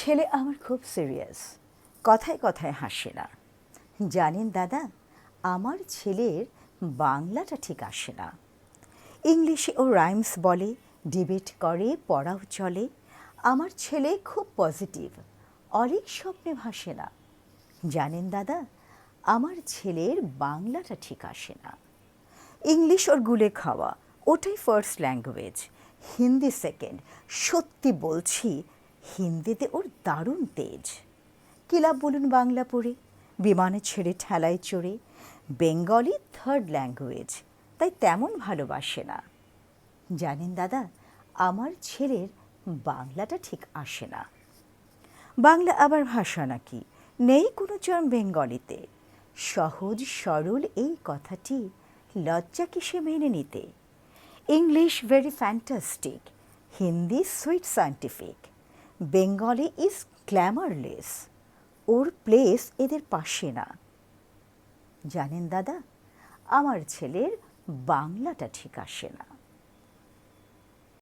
ছেলে আমার খুব সিরিয়াস, কথায় কথায় হাসে না। জানেন দাদা, আমার ছেলের বাংলাটা ঠিক আসে না। ইংলিশে ও রাইমস বলে, ডিবেট করে, পড়াও চলে। আমার ছেলে খুব পজিটিভ, অনেক স্বপ্নে ভাসে না। জানেন দাদা, আমার ছেলের বাংলাটা ঠিক আসে না। ইংলিশ ওর গুলে খাওয়া, ওটাই ফার্স্ট ল্যাঙ্গুয়েজ, হিন্দি সেকেন্ড। সত্যি বলছি, হিন্দিতে ওর দারুণ তেজ। কি লাভ বলুন বাংলা পড়ে, বিমানে ছেড়ে ঠেলায় চড়ে। বেঙ্গলি থার্ড ল্যাঙ্গুয়েজ, তাই তেমন ভালোবাসে না। জানেন দাদা, আমার ছেলের বাংলাটা ঠিক আসে না। বাংলা আবার ভাষা নাকি, নেই কোনো চরম বেঙ্গলিতে। সহজ সরল এই কথাটি লজ্জা কিসে মেনে নিতে। English very fantastic, Hindi sweet scientific, Bengali is glamourless. Or place এদের পাশে না। জানেন দাদা, আমার ছেলের বাংলাটা ঠিক আসে না।